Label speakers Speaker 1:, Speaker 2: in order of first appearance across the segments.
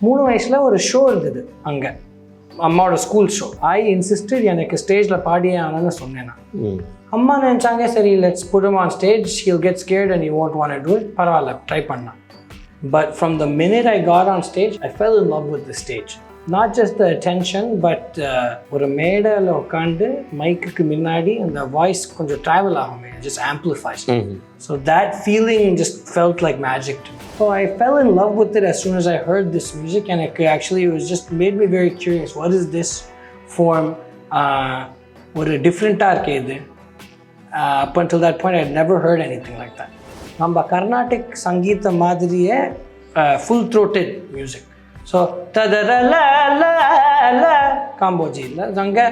Speaker 1: 3 வயசுல ஒரு ஷோ இருந்தது அங்கே, அம்மாவோட ஸ்கூல் ஷோ. ஐ இன்சிஸ்டட் எனக்கு ஸ்டேஜில் பாடியே ஆனன்னு சொன்னேன் நான். அம்மா நினச்சாங்க சரி let's put him on stage, he'll get scared and he won't want to do it. பரவாயில்ல ட்ரை பண்ணான். But from the minute I got on stage, I fell in love with the stage. Not just the attention, but ஒரு மேடையில் உட்காந்து மைக்குக்கு முன்னாடி அந்த voice கொஞ்சம் travel ஆகுமே, just amplifies. So that feeling just felt like magic to me. So I fell in love with it as soon as I heard this music, and it was just made me very curious. What is this form? ஒரு டிஃப்ரெண்ட்டாக இருக்கே இது. Up until that point, I had never heard anything like that. நம்ம கர்நாடிக் சங்கீத மாதிரியே full throated music. So Kambhoji இல்லை அங்கே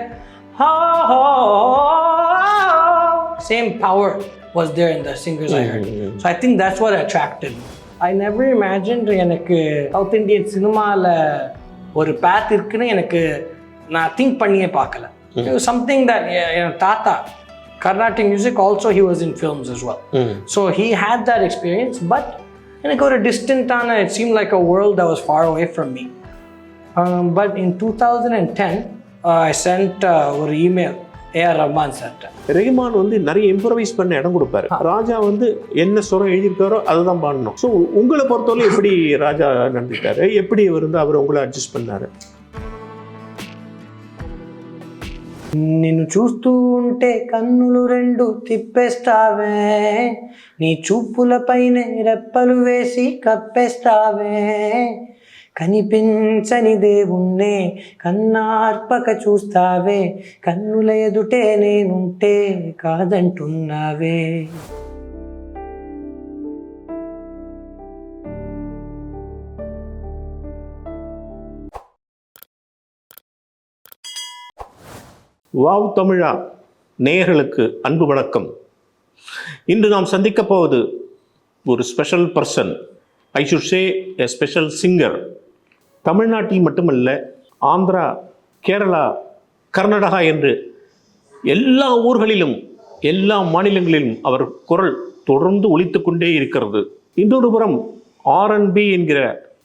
Speaker 1: same power was there in the singers I heard. So I think that's what attracted me. I never imagined எனக்கு south Indian சினிமாவில் ஒரு path இருக்குன்னு எனக்கு நான் திங்க் பண்ணியே பார்க்கல. It was something that தாத்தா Carnatic music also, he was in films as well. So he had that experience, but எனக்கு ஒரு டிஸ்டன்ட்டான, it seemed like a world that was far away from me. But in 2010 I sent ஒரு email Rahman சார்ட்ட.
Speaker 2: ரஹ்மான் வந்து நிறைய improvise பண்ண இடம் கொடுப்பாரு. ராஜா வந்து என்ன சுரம் எழுதியிருக்காரோ அதை தான் பாடணும். ஸோ உங்களை பொறுத்தவரை எப்படி ராஜா நடந்துட்டாரு, எப்படி அவர் உங்களை அட்ஜஸ்ட் பண்ணாரு?
Speaker 1: నిన్ను చూస్తూ ఉంటే కన్నులు రెండు తిప్పేస్తావే, నీ చూపులపైనే రెప్పలు వేసి కప్పేస్తావే, కనిపించని దేవుణ్ణే కన్నార్పక చూస్తావే, కన్నుల ఎదుటే నేనుంటే కాదంటున్నావే.
Speaker 2: வாவ் தமிழா நேயர்களுக்கு அன்பு வணக்கம். இன்று நாம் சந்திக்க போவது ஒரு special person, I should say a special singer. தமிழ்நாட்டில் மட்டுமல்ல, ஆந்திரா, கேரளா, கர்நாடகா என்று எல்லா ஊர்களிலும் எல்லா மாநிலங்களிலும் அவர் குரல் தொடர்ந்து ஒலித்து கொண்டே இருக்கிறது. இன்னொரு புறம் R&B என்கிற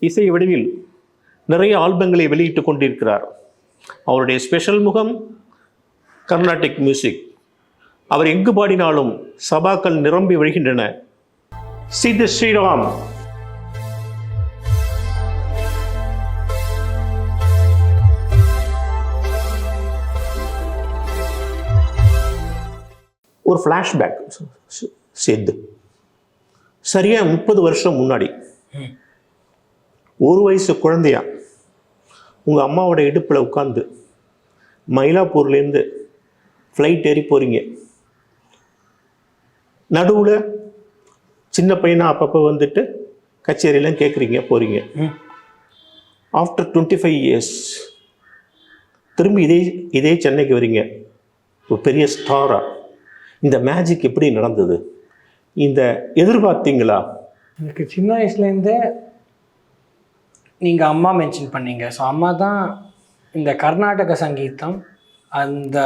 Speaker 2: இசை வடிவில் நிறைய ஆல்பங்களை வெளியிட்டு கொண்டிருக்கிறார். அவருடைய ஸ்பெஷல் முகம் கர்நாடிக் மியூசிக். அவர் எங்கு பாடினாலும் சபாக்கள் நிரம்பி வருகின்றன. சித் ஸ்ரீராம். ஒரு ஃப்ளாஷ்பேக். சித் சரியா 30 வருஷம் முன்னாடி ஒரு வயசு குழந்தையா உங்கள் அம்மாவோட இடுப்பில் உட்காந்து மயிலாப்பூர்லேருந்து ஃப்ளைட் ஏறி போகிறீங்க. நடுவில் சின்ன பையனாக அப்பப்போ வந்துட்டு கச்சேரியெல்லாம் கேட்குறீங்க, போகிறீங்க. ஆஃப்டர் 25 இயர்ஸ் திரும்பி இதே சென்னைக்கு வரீங்க ஒரு பெரிய ஸ்டாராக. இந்த மேஜிக் எப்படி நடந்தது? இந்த எதிர்பார்த்தீங்களா?
Speaker 1: எனக்கு சின்ன வயசுலேருந்தே நீங்கள் அம்மா மென்ஷன் பண்ணீங்க. ஸோ அம்மா தான் இந்த கர்நாடக சங்கீதம், இந்த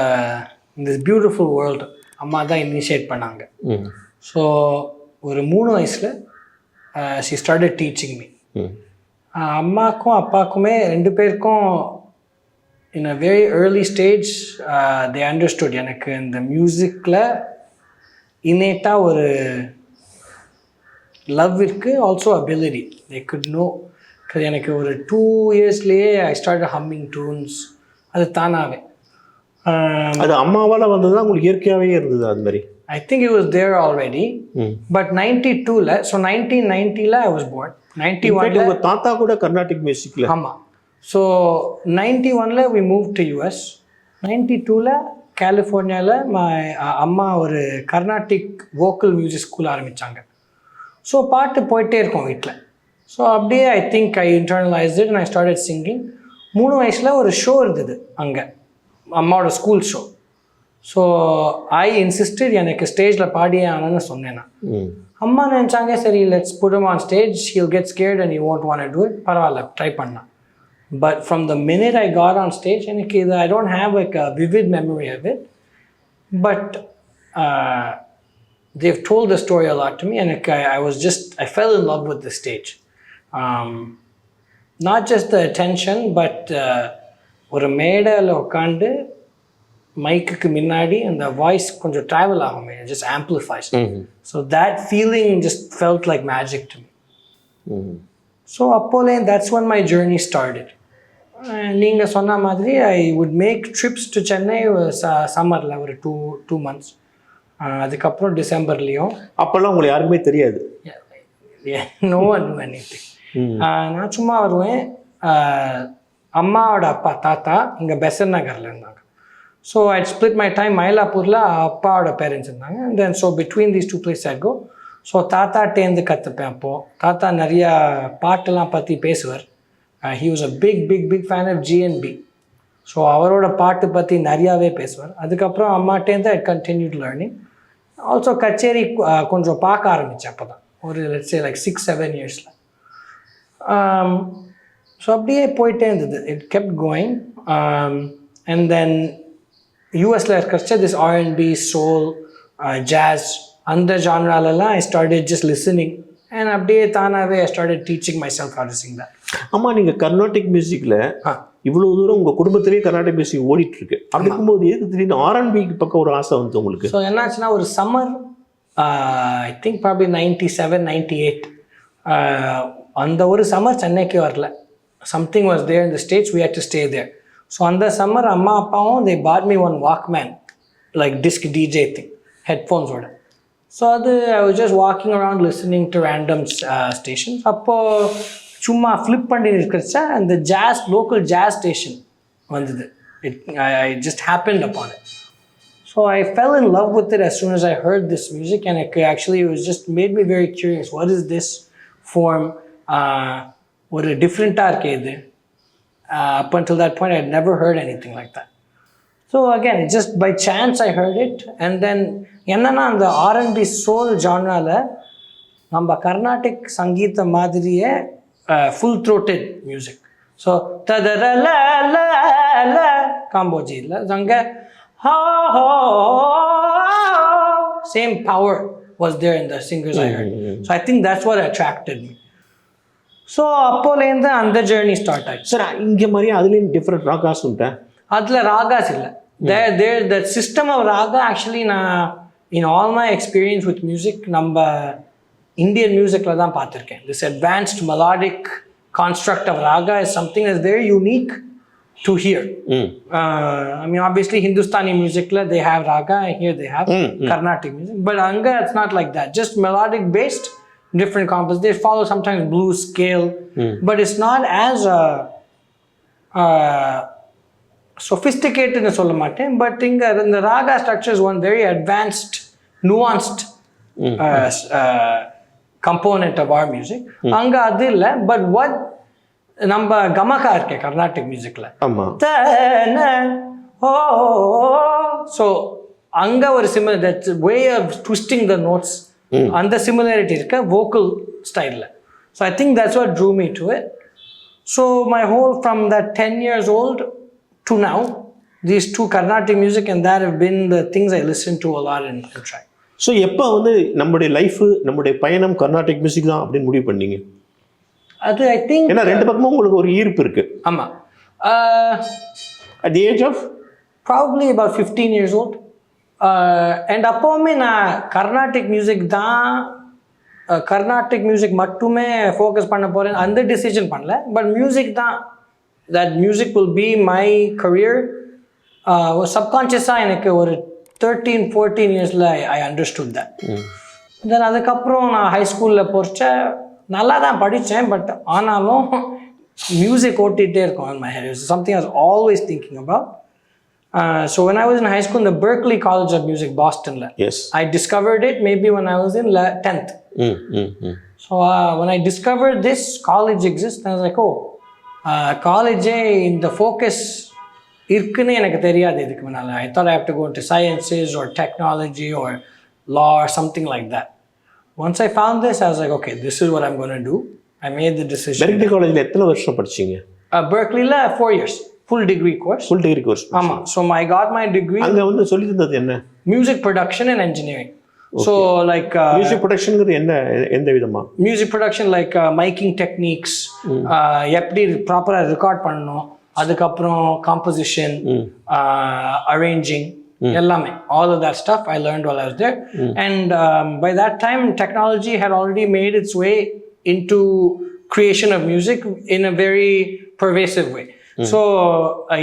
Speaker 1: பியூட்டிஃபுல் வேர்ல்டு அம்மா தான் இனிஷியேட் பண்ணாங்க. ஸோ ஒரு 3 வயசில் ஷி ஸ்டார்டட் டீச்சிங் மீ. அம்மாக்கும் அப்பாக்குமே 2 பேருக்கும் in a very early stage they understood எனக்கு இந்த மியூசிக்கில் இன்னேட்டாக ஒரு லவ் இருக்குது, also ability they could know. எனக்கு ஒரு 2 இயர்ஸ்லேயே ஐ ஸ்டார்ட் ஹம்மிங் டூன்ஸ். அது தானாகவே
Speaker 2: அது அம்மாவால் வந்தது தான் உங்களுக்கு இயற்கையாகவே இருந்தது அது மாதிரி?
Speaker 1: I think it was there already. But 92ல், ஸோ 1990ல் ஐ வாஸ் போர்ன். 91ல்
Speaker 2: உங்கள் தாத்தா கூட கர்நாடிக் மியூசிக்கில்.
Speaker 1: ஆமாம். ஸோ 91ல் வி மூவ் டு US. 92ல் கலிஃபோர்னியாவில் அம்மா ஒரு கர்நாடிக் வோக்கல் மியூசிக் ஸ்கூல் ஆரம்பித்தாங்க. ஸோ பாட்டு போயிட்டே இருக்கோம் வீட்டில். ஸோ அப்படியே I think I internalised it and I started singing. 3 வயசில் ஒரு ஷோ இருந்தது அங்கே, அம்மாவோட school show. So I insisted எனக்கு ஸ்டேஜில் பாடியே ஆனன்னு சொன்னேன் நான். அம்மா நினச்சாங்க சரி let's put him on stage, he'll get scared and he won't want to do it. பரவாயில்ல ட்ரை பண்ணான். But from the minute I got on stage, எனக்கு இது I don't have like a vivid memory of it, but they've told the story a lot to me, and I fell in love with the stage. Not just the attention but ஒரு மேடையில் உட்காந்து மைக்குக்கு முன்னாடி அந்த voice கொஞ்சம் travel ஆகுமே, just amplifies. So that feeling just felt like magic to me. So அப்போலே that's when my journey started. நீங்கள் சொன்ன மாதிரி I would make trips to Chennai சம்மரில் ஒரு 2 months. அதுக்கப்புறம் டிசம்பர்லேயும்.
Speaker 2: அப்போல்லாம் உங்களுக்கு யாருக்குமே தெரியாது?
Speaker 1: No one to anything. நான் சும்மா வருவேன். அம்மாவோட அப்பா தாத்தா இங்கே பெசன் நகரில் இருந்தாங்க. So I split my time. மயிலாப்பூரில் அப்பாவோட பேரண்ட்ஸ் இருந்தாங்க. And then so between these 2 places I go. So தாத்தாட்டேருந்து கற்றுப்பேன். அப்போது தாத்தா நிறையா பாட்டெல்லாம் பற்றி பேசுவார். He was a big fan of G&B. So அவரோட பாட்டு பற்றி நிறையாவே பேசுவார். அதுக்கப்புறம் அம்மாட்டேருந்து ஐ கண்டினியூட் லேர்னிங். ஆல்சோ கச்சேரி கொஞ்சம் பார்க்க ஆரம்பித்தேன் அப்போ தான், ஒரு லெட்ஸ் சே லைக் 6-7 yearsல. ஸோ அப்படியே போயிட்டே இருந்தது. It kept going. And then யூஎஸில் இருக்கிறச்ச திஸ் R&B, சோல், ஜாஸ் அந்த ஜான்ராலெல்லாம் I started just listening. And அப்படியே தானாகவே I started teaching myself how to sing that.
Speaker 2: ஆமாம், நீங்கள் கர்நாடிக் மியூசிக்கில் இவ்வளோ தூரம் உங்கள் குடும்பத்திலேயே கர்நாடிக் மியூசிக் ஓடிட்டுருக்கு. அப்படி இருக்கும்போது எதுக்கு திடீர்னு R&Bக்கு பக்கம் ஒரு ஆசை வந்து உங்களுக்கு?
Speaker 1: ஸோ என்னாச்சுன்னா ஒரு சம்மர் ஐ திங்க் ப்ராப்ளி 97, 98 அந்த ஒரு சம்மர் சென்னைக்கு வரல. Something was there in the States, we had to stay there. So அந்த சம்மர் அம்மா அப்பாவும் they bought me one walkman like disc DJ thing ஹெட்ஃபோன்ஸோட. ஸோ அது I was just walking around listening to random stations. அப்போது சும்மா flip பண்ணி இருக்கிறச்சா அந்த ஜாஸ் local jazz station வந்தது. I just happened upon it. So I fell in love with it as soon as I heard this music, and actually it was just made me very curious. What is this form? ஒரு டிஃப்ரெண்ட்டாக இருக்கே இது. Up until that point I had never heard anything like that. So again, it just by chance I heard it. And then என்னன்னா அந்த R&B soul ஜான்ராவில் நம்ம கர்நாடிக் சங்கீத மாதிரியே full throated music. So tadarala la la kamboji la zanga ha ha, same power was there in the singers I heard. So I think that's what attracted me. So அப்போலேருந்து அந்த journey start ஆச்சு.
Speaker 2: Sir இங்கே மாதிரி அதுலேயும் different Raga's உண்டா? அதில்
Speaker 1: ராகாஸ் இல்லை. There the system of raga actually நான் in all my experience with music நம்ம இந்தியன் மியூசிக்கில் தான் பார்த்துருக்கேன். This advanced melodic construct of raga is something is very unique to hear. I mean obviously Hindustani musicல they have raga, here they have Carnatic music, but anga it's not like that. Just melodic based, different compositions. They follow sometimes blues scale, but it's not as sophisticated in சொல்ல மாட்டேன். But இங்க the raga structure is one very advanced, nuanced component of our music. அங்க அது இல்லை. But what நம்ம கமகா இருக்கே கர்நாடிக் மியூசிக்ல, so அங்க ஒரு similar that's way of twisting the notes, அந்த சிமிலாரிட்டி இருக்க வோக்கல் ஸ்டைலில். So I think that's what drew me to it. So my whole from that 10 years old to now, these two Carnatic music and that have been the things I listen to a lot and try.
Speaker 2: So எப்போ வந்து நம்முடைய life நம்முடைய பயணம் Carnatic music தான் அப்படின்னு முடிவு பண்ணீங்க?
Speaker 1: அது ஐ திங்க்
Speaker 2: ஏன்னா ரெண்டு பக்கமும் உங்களுக்கு ஒரு ஈர்ப்பு இருக்கு.
Speaker 1: ஆமாம்.
Speaker 2: at the age of
Speaker 1: probably about 15 years old. And அப்போவுமே நான் கர்நாடிக் மியூசிக் தான், கர்நாடிக் மியூசிக் மட்டுமே ஃபோக்கஸ் பண்ண போகிறேன் அந்த டிசிஷன் பண்ணல. பட் மியூசிக் தான், that music will be my career. சப்கான்ஷியஸாக எனக்கு ஒரு 13-14 yearsல ஐ அண்டர்ஸ்டுட் தட். தென் அதுக்கப்புறம் நான் ஹை ஸ்கூலில் போச்ச நல்லா தான் படித்தேன். பட் ஆனாலும் மியூசிக் ஓட்டிகிட்டே இருக்கும் in my head. It was something I was always thinking about. So when I was in high school in the Berklee College of Music, Boston,
Speaker 2: yes,
Speaker 1: I discovered it maybe when I was in 10th. So when I discovered this college exists, I was like, oh, college in the focus irkune எனக்கு தெரியாது இதுக்கு முன்னால. I thought I have to go into sciences or technology or law or something like that. Once I found this, I was like, okay, this is what I'm going to do. I made the decision.
Speaker 2: Berklee College எத்தனை வருஷம் படிச்சீங்க?
Speaker 1: Berkeleyல 4 years. Full degree course.
Speaker 2: Full degree course.
Speaker 1: ஆமாம். So I got my degree.
Speaker 2: அங்கே வந்து சொல்லி தந்தது என்ன?
Speaker 1: Music production and engineering. So like
Speaker 2: music ப்ரொடக்ஷன்ங்கிறது எந்த விதமா?
Speaker 1: Music production like miking techniques, எப்படி ப்ராப்பராக ரெக்கார்ட் பண்ணணும், அதுக்கப்புறம் காம்போசிஷன், அரேஞ்சிங், எல்லாமே, all of that stuff I learned while I was there. And by that time technology had already made its way into creation of music in a very pervasive way. So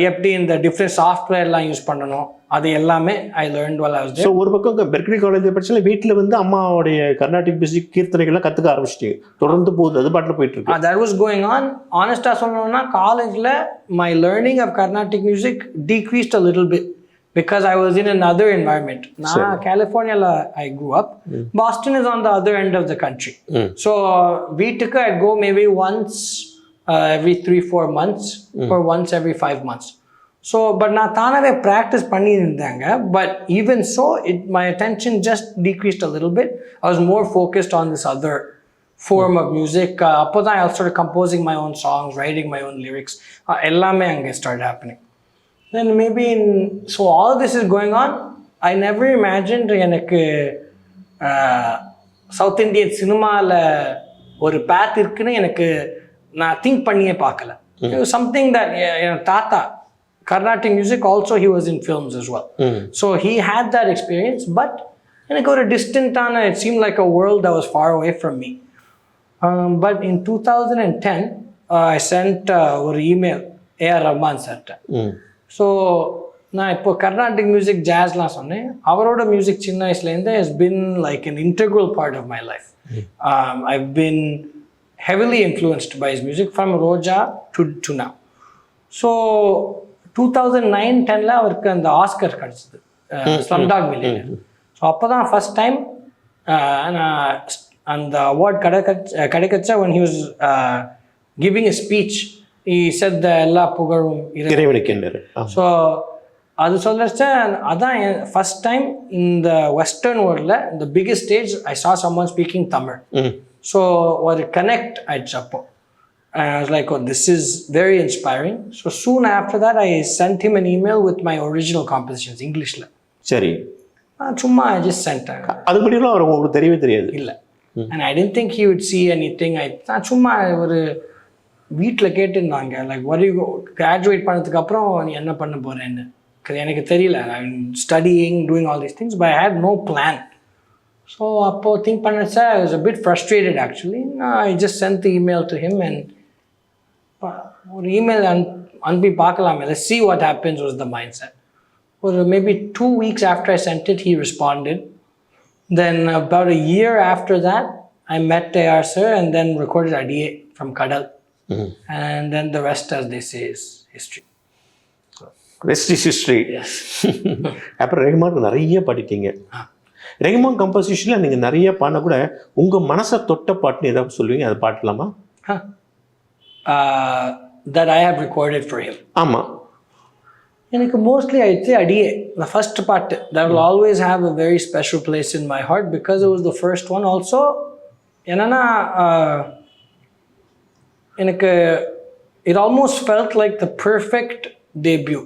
Speaker 1: எப்படி இந்த different சாஃப்ட்வேர்லாம் use பண்ணணும், அது எல்லாமே I learned while I was there.
Speaker 2: So ஒரு பக்கம் Berkeley college படிச்சல வீட்டில் வந்து அம்மாவுடைய கர்நாடிக் மியூசிக் கீர்த்தனைகள்லாம் கற்றுக்க ஆரம்பிச்சிட்டீங்க, தொடர்ந்து போகுது, அது பாட்டில் போயிட்டு இருக்கு.
Speaker 1: That was going on. Honestly சொல்லணும்னா காலேஜில் my learning of Carnatic music decreased a little bit because I was in another environment. நான் கலிஃபோர்னியாவில் I grew up. Boston is on the other end of the country. So வீட்டுக்கு I'd go maybe once every 3-4 months or once every 5 months. So but நான் தானாவே practice பண்ணியிருந்தாங்க. But even so my attention just decreased a little bit. I was more focused on this other form of music. அப்போ தான் I started composing my own songs, writing my own lyrics. எல்லாமே அங்கே started happening. Then maybe so all this is going on. I never imagined எனக்கு south Indian சினிமாவில் ஒரு path இருக்குன்னு எனக்கு நான் திங்க் பண்ணியே பார்க்கல. It was something that தாத்தா Carnatic music also he was in films as well. So he had that experience, but எனக்கு ஒரு டிஸ்டன்டான, it seemed like a world that was far away from me. But in 2010 I sent ஒரு email A.R. Rahman sirட்ட. So நான் இப்போ Carnatic music ஜாஸ்லாம் சொன்னேன். அவரோட music சின்ன வயசுலேருந்து has been like an integral part of my life. I've been heavily influenced by his music from Roja to now. So 2009-10 அவருக்கு அந்த Oscar கிடச்சிது, ஸ்லம்டாக் மில்லியனர். ஸோ அப்போ தான் ஃபஸ்ட் டைம் நான் அந்த award கிடைக்கச்ச when he was giving a speech he said எல்லா புகழும் இறைவனுக்கு. ஸோ அது சொல்லச்ச அதான் ஃபஸ்ட் டைம் இந்த வெஸ்டர்ன் வேர்ல்டில் இந்த பிக்கஸ்ட் ஸ்டேஜ் ஐ saw someone speaking Tamil. So ஒரு கனெக்ட் ஆயிடுச்சு அப்போ. I was like, oh, this is very inspiring. So soon after that I sent him an email with my original compositions Englishல.
Speaker 2: சரி,
Speaker 1: சும்மா I just sent.
Speaker 2: அது படிலாம் அவர் உங்களுக்கு தெரியவே தெரியாது? இல்லை.
Speaker 1: And I didn't think he would see anything. நான் சும்மா ஒரு வீட்டில் கேட்டுருந்தாங்க லைக் what you graduate பண்ணதுக்கு அப்புறம் நீ என்ன பண்ண போகிறேன்னு. எனக்கு தெரியல, I mean studying, doing all these things, but I had no plan. So அப்போது திங்க் பண்ணச்சா I was a bit frustrated actually. I just sent the email to him and ஒரு இமெயில் அனுப்பி பார்க்கலாமே, let's see what happens was the mindset. ஒரு maybe 2 weeks after I sent it he responded. Then about a year after that I met A.R. sir and then recorded Adiye from Kadal. And then the rest, as they say, is history.
Speaker 2: Rest is history.
Speaker 1: Yes.
Speaker 2: அப்புறம் ரஹ்மான் நிறைய படித்தீங்க. ரஹ்மான் கம்போசிஷனில் நீங்கள் நிறைய பாடினா கூட உங்கள் மனசை தொட்ட பாட்டுன்னு ஏதாவது சொல்லுவீங்க, அதை பாடலாமா?
Speaker 1: That I have recorded for him.
Speaker 2: ஆமாம்.
Speaker 1: எனக்கு mostly I'd say Adiye, the first part, that will always have a very special place in my heart because it was the first one. Also என்னன்னா எனக்கு it almost felt like the perfect debut.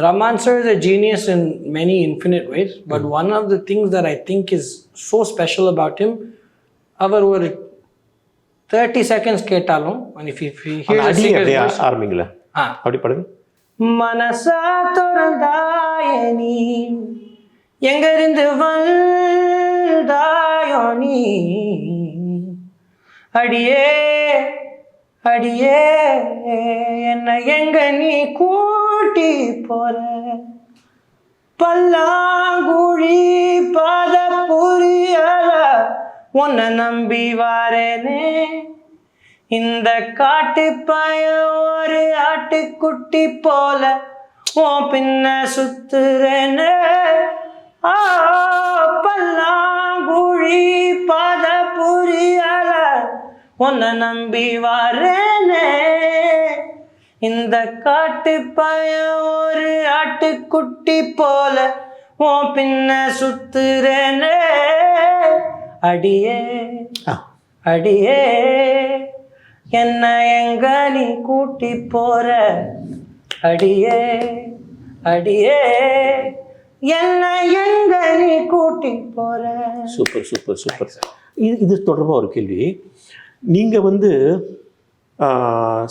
Speaker 1: Rahman sir is a genius in many infinite ways, but one of the things that I think is so special about him, அவர் ஒரு 30 seconds கேட்டாலும் and if he hears a singer's voice,
Speaker 2: ஆரம்பிங்களா? அப்படி பாடுங்க.
Speaker 1: மனசா திறந்தாயே நீ எங்கிருந்து வந்தாயோ நீ, அடியே அடியே என்ன எங்க நீ கூட்டி போற, பல்லாங்குழி பாத புரியல உன்னை நம்பி வாரேனே, இந்த காட்டு பையன் ஒரு ஆட்டுக்குட்டி போல உன் பின்ன சுத்துறேனே, பல்லாங்குழி பாத புரியல உன்னை நம்பி வாரேனே, இந்த காட்டு பையன் ஒரு ஆட்டுக்குட்டி போல உன் பின்ன சுத்துறேனே, அடியே அடியே என்ன எங்க நீ கூட்டி போற, அடியே அடியே என்ன எங்க நீ கூட்டி போற.
Speaker 2: Super super super. இது தொடர்பாக ஒரு கேள்வி. நீங்கள் வந்து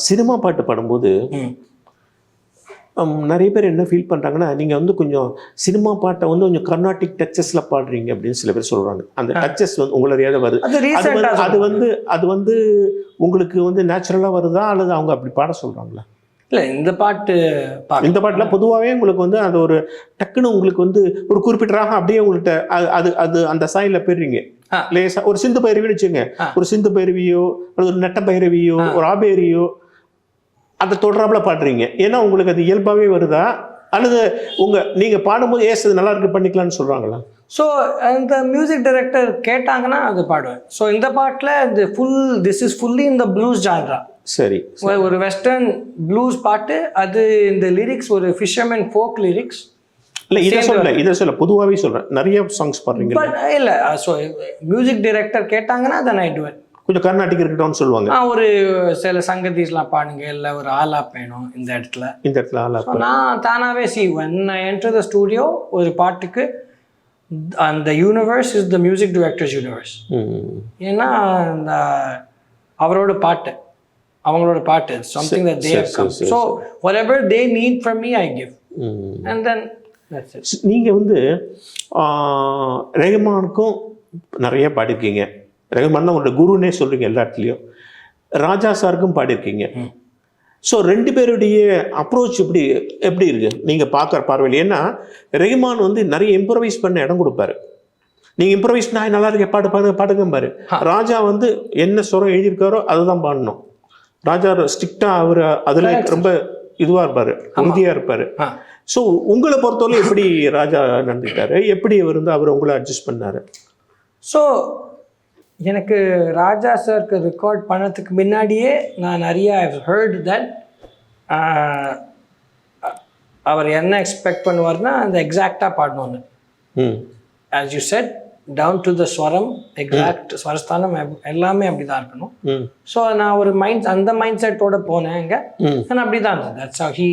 Speaker 2: சினிமா பாட்டு பாடும்போது நிறைய பேர் என்ன ஃபீல் பண்ணுறாங்கன்னா, நீங்கள் வந்து கொஞ்சம் சினிமா பாட்டை வந்து கொஞ்சம் கர்நாடிக் டச்சஸில் பாடுறீங்க அப்படின்னு சில பேர் சொல்கிறாங்க. அந்த டச்சஸ் வந்து உங்களை அறியாத வருது. அது வந்து உங்களுக்கு வந்து நேச்சுரலாக வருதா அல்லது அவங்க அப்படி பாட சொல்கிறாங்களா?
Speaker 1: இல்லை, இந்த
Speaker 2: பாட்டில் பொதுவாகவே உங்களுக்கு வந்து அது ஒரு டக்குன்னு உங்களுக்கு வந்து ஒரு குறிப்பிட்ட ராகம் அப்படியே உங்கள்கிட்ட அது அந்த சாயில போயிடுறீங்க. லேசா ஒரு சிந்து பைரவின்னு வச்சுங்க, ஒரு சிந்து பைரவியோ அல்லது ஒரு நெட்ட பைரவியோ ஒரு ஆபேரியோ அதை தொடராப்புல பாடுறீங்க. ஏன்னா உங்களுக்கு அது இயல்பாகவே வருதா அல்லது நீங்கள் பாடும்போது அது நல்லா இருக்கு பண்ணிக்கலாம்னு சொல்கிறாங்களா?
Speaker 1: ஸோ இந்த மியூசிக் டைரக்டர் கேட்டாங்கன்னா அது பாடுவேன். ஸோ இந்த பாட்டில் திஸ் இஸ் ஃபுல்லி இந்த ப்ளூஸ் ஜான்ரா.
Speaker 2: சரி,
Speaker 1: ஒரு வெஸ்டர்ன் ப்ளூஸ் பாட்டு. அது இந்த லிரிக்ஸ் ஒரு ஃபிஷர்மேன் ஃபோக் லிரிக்ஸ்.
Speaker 2: இல்லை இதை சொல்ல பொதுவாகவே சொல்கிறேன். நிறைய சாங்ஸ் பாடுறீங்க.
Speaker 1: இல்லை, ஸோ மியூசிக் டைரக்டர் கேட்டாங்கன்னா தென் ஐ டு இட்.
Speaker 2: கொஞ்சம் கர்நாடிக் இருக்கட்டும்னு சொல்லுவாங்க.
Speaker 1: ஒரு சில சங்கதிஸ்லாம் பாடுங்க, இல்லை ஒரு ஆலாப் வேணும் இந்த இடத்துல
Speaker 2: ஆலாப்.
Speaker 1: நான் தானாகவே when I enter the studio ஒரு பாட்டுக்கு அந்த universe is the music directors universe. ஏன்னா அந்த அவங்களோட பாட்டு something that they have come. So whatever they need from me I give. And then that's it.
Speaker 2: நீங்கள் வந்து ரஹ்மானுக்கும் நிறைய பாடிருக்கீங்க. ரஹ்மான் தான் உங்களோட குருன்னே சொல்கிறீங்க எல்லா இடத்துலையும். ராஜா சாருக்கும் பாடியிருக்கீங்க. ஸோ ரெண்டு பேருடைய அப்ரோச் எப்படி இருக்கு நீங்கள் பார்க்குற பார்வையில்? ஏன்னா ரஹ்மான் வந்து நிறைய இம்ப்ரவைஸ் பண்ண இடம் கொடுப்பாரு. நீங்கள் இம்ப்ரவைஸ் நான் நல்லா இருக்க பாடுங்க பாரு. ராஜா வந்து என்ன சுரம் எழுதியிருக்காரோ அதை தான் பாடணும். ராஜா ஸ்ட்ரிக்டாக அவர் அதில் ரொம்ப இதுவாக இருப்பார், உறுதியாக இருப்பார். ஸோ உங்களை பொறுத்தவரை எப்படி ராஜா நடந்துக்கிட்டாரு? எப்படி அவர் வந்து அவர் உங்களை அட்ஜஸ்ட் பண்ணார்?
Speaker 1: ஸோ எனக்கு ராஜா சாருக்கு ரெக்கார்ட் பண்ணதுக்கு முன்னாடியே நான் நிறைய ஹர்ட் தட் அவர் என்ன எக்ஸ்பெக்ட் பண்ணுவார்னா அந்த எக்ஸாக்டாக பாடணும்னு. As you said down to the ஸ்வரம், எக்ஸாக்ட் ஸ்வரஸ்தானம் எல்லாமே அப்படி தான் இருக்கணும். ஸோ நான் ஒரு அந்த மைண்ட் செட்டோட போனேன் அங்கே. நான் அப்படி தான் இருந்தது. That's how he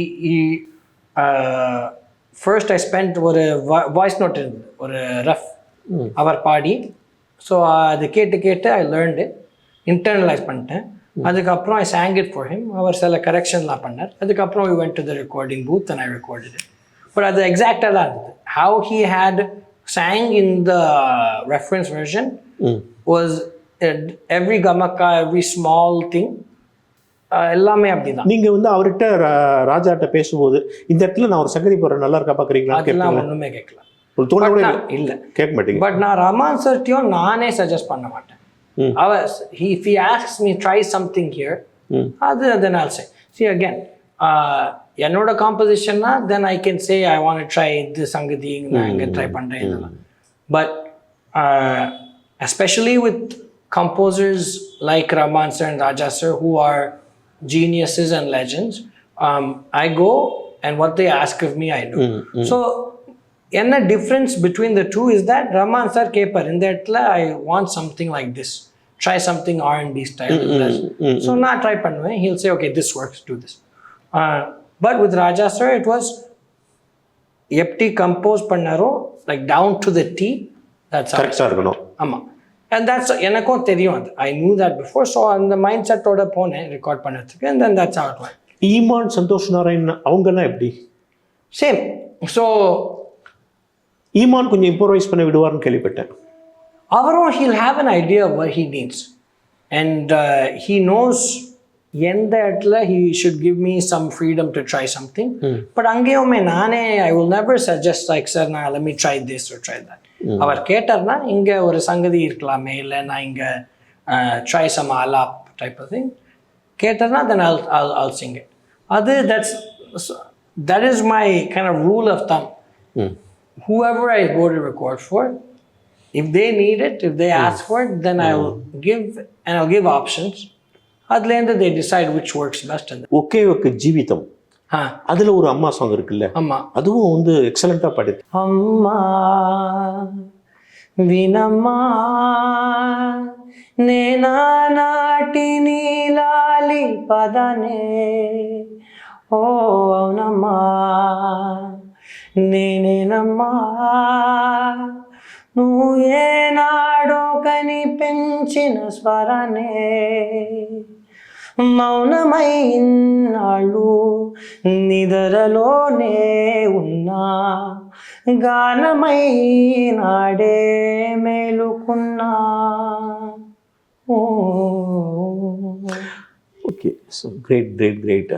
Speaker 1: first I spend ஒரு வாய்ஸ் நோட் இருந்தது, ஒரு ரஃப் அவர் பாடி. ஸோ அது கேட்டு ஐ லேர்ன்டு, இன்டர்னலைஸ் பண்ணிட்டேன். அதுக்கப்புறம் ஐ sang it for him. அவர் சில கரெக்ஷன்லாம் பண்ணார். அதுக்கப்புறம் we went to the recording booth and I recorded it. But அது எக்ஸாக்டாக தான் இருந்தது. How he had sang in the reference version was every gamaka, every small thing எல்லாமே அப்படிதான்.
Speaker 2: நீங்கள் வந்து அவர்கிட்ட ராஜாட்ட பேசும்போது இந்த இடத்துல நான் ஒரு சங்கதி போடுறேன் நல்லா இருக்கா பார்க்குறீங்களா?
Speaker 1: அதெல்லாம் ஒன்றுமே கேட்கல,
Speaker 2: இல்லை கேட்க மாட்டீங்க.
Speaker 1: பட் நான் ரஹ்மான் சார்ட்டையும் நானே சஜஸ்ட் பண்ண மாட்டேன். if he asks me try something here, then I'll say, see again, என்னோட காம்போசிஷன்னா then I can say I want to try this சங்கதி நான் இங்கே ட்ரை பண்ணுறேன் இதெல்லாம். But especially with composers like Rahman sir and Raja sir who are geniuses and legends, I go and what they ask of me I do. So என்ன difference between the two is that Rahman sir கேப்பார் இந்த இடத்துல I want something like this, try something R&B style. So நான் try பண்ணுவேன். He'll say okay this works, do this. But with Raja sir it was எப்படி compose பண்ணாரோ like down to the T, that's
Speaker 2: கரெக்டாக இருக்கணும்.
Speaker 1: ஆமாம். And that's எனக்கும் தெரியும் அது. I knew that before. So அந்த மைண்ட் செட்டோட போனேன் ரெக்கார்ட் பண்ணுறதுக்கு. And then that's how it went.
Speaker 2: ஈமான், சந்தோஷ் நாராயண் அவங்கெல்லாம் எப்படி?
Speaker 1: சேம். ஸோ
Speaker 2: ஈமான் கொஞ்சம் இம்ப்ரோவைஸ் பண்ண விடுவார்னு கேள்விப்பட்டேன்.
Speaker 1: அவரும் he'll have an idea of what he needs. And he knows எந்த இடத்துல he should give me some freedom to try something. But அங்கேயுமே நானே I will never suggest like sir நான் let me try this or try that. அவர் கேட்டார்னா இங்கே ஒரு சங்கதி இருக்கலாமே, இல்லை நான் இங்கே try some alap type of thing கேட்டார்னா then I'll sing it. That is my kind of rule of thumb. Whoever I go to record for, if they need it, if they ask for it, then I'll give options. அதுலேருந்து they decide which works best.
Speaker 2: Okay Jeevitham, அதுல ஒரு அம்மா song இருக்குல்ல,
Speaker 1: ஆமா,
Speaker 2: அதுவும் வந்து எக்ஸலண்டா பாடு.
Speaker 1: அம்மா வினம்மா నేనా నాటి నీలాలి పదనే ఓ అవునమ్మా నేనేనమ్మా నువ్వు ఏనాడో కనిపించిన స్వరానే మౌనమై ఇన్నాళ్ళు నిదరలోనే ఉన్నా గానమై నాడే మేలుకున్నా.
Speaker 2: Okay, so great great great.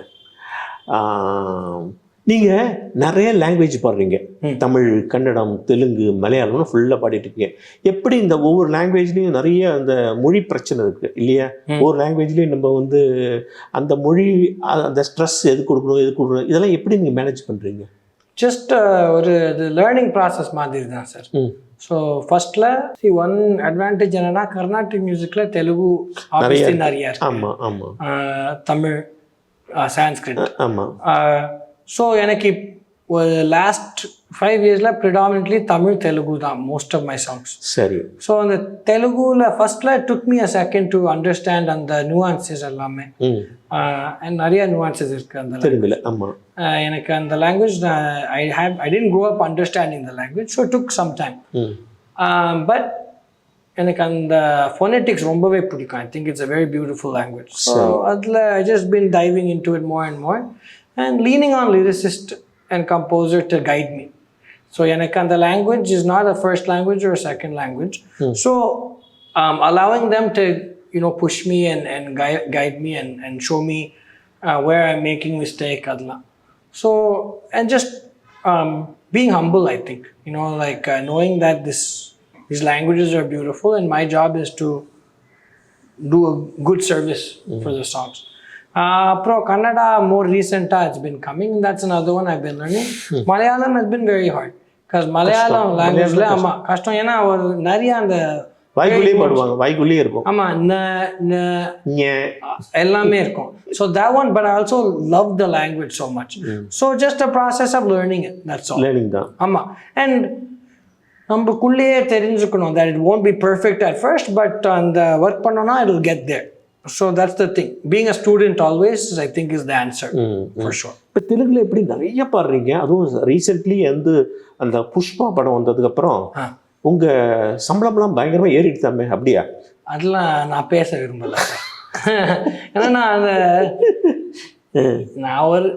Speaker 2: நீங்கள் நிறைய லாங்குவேஜ் பாடுறீங்க, தமிழ், கன்னடம், தெலுங்கு, மலையாளம்னு ஃபுல்லாக பாடிட்டு இருக்கீங்க. எப்படி இந்த ஒவ்வொரு லாங்குவேஜ்லேயும் நிறைய அந்த மொழி பிரச்சனை இருக்குது இல்லையா? ஒவ்வொரு லாங்குவேஜ்லேயும் நம்ம வந்து அந்த மொழி அந்த ஸ்ட்ரெஸ் எது கொடுக்கணும் இதெல்லாம் எப்படி நீங்கள் மேனேஜ் பண்ணுறீங்க?
Speaker 1: ஜஸ்ட் ஒரு இது லேர்னிங் ப்ராசஸ் மாதிரி தான் சார். ஸோ ஃபர்ஸ்ட்டில் ஒன் அட்வான்டேஜ் என்னென்னா கர்நாடிக் மியூசிக்கில் தெலுங்கு ஆப்வியஸ்லி நிறையா இருக்கு.
Speaker 2: ஆமாம் ஆமாம்.
Speaker 1: தமிழ், சான்ஸ்கிரிட்.
Speaker 2: ஆமாம்.
Speaker 1: ஸோ எனக்கு ஒரு லாஸ்ட் 5 இயர்ஸில் ப்ரிடாமினெட்லி தமிழ், தெலுங்கு தான் மோஸ்ட் ஆஃப் மை சாங்ஸ்.
Speaker 2: சரி.
Speaker 1: ஸோ அந்த தெலுங்குல ஃபர்ஸ்ட்ல took me a second to understand அந்த நியூஆன்சஸ் எல்லாமே. அண்ட் நிறைய நியூஆன்சஸ் இருக்குது அந்த
Speaker 2: தெலுங்குல. ஆமாம்.
Speaker 1: எனக்கு அந்த language I tend grow up understanding the language, so took some time. But எனக்கு அந்த ஃபோனெட்டிக்ஸ் ரொம்பவே பிடிக்கும். I think it's a very beautiful language. So அதில் I just been diving into it more and more and leaning on lyricist and composer to guide me. So the language is not a first language or a second language. So allowing them to push me and guide me and show me where I'm making mistake adla. So and just being humble, I think, knowing that these languages are beautiful and my job is to do a good service for the songs. Pro Kannada more recently it's been coming. That's another one I've been learning. Malayalam has been very hard because Malayalam language la amma kashtam ena or nariya and
Speaker 2: vaiguliye paduvaanga, vaiguliye irukum.
Speaker 1: Ama nya ellame irukum. So that one, but I also love the language so much. So just a process of learning it, that's all.
Speaker 2: Learning da
Speaker 1: ama and nambukulle therinjukano that it won't be perfect at first, but on the work pannona it will get there. So that's the thing. Being a student always, I think, is the answer for sure.
Speaker 2: இப்போ தெலுங்குல எப்படி நிறைய பாடுறீங்க, அதுவும் recently வந்து அந்த புஷ்பா படம் வந்ததுக்கு அப்புறம் உங்க சம்பளம்லாம் பயங்கரமா ஏறிட்டு தாமே, அப்படியா?
Speaker 1: அதெல்லாம் நான் பேச விரும்பல. ஏன்னா நான் ஒரு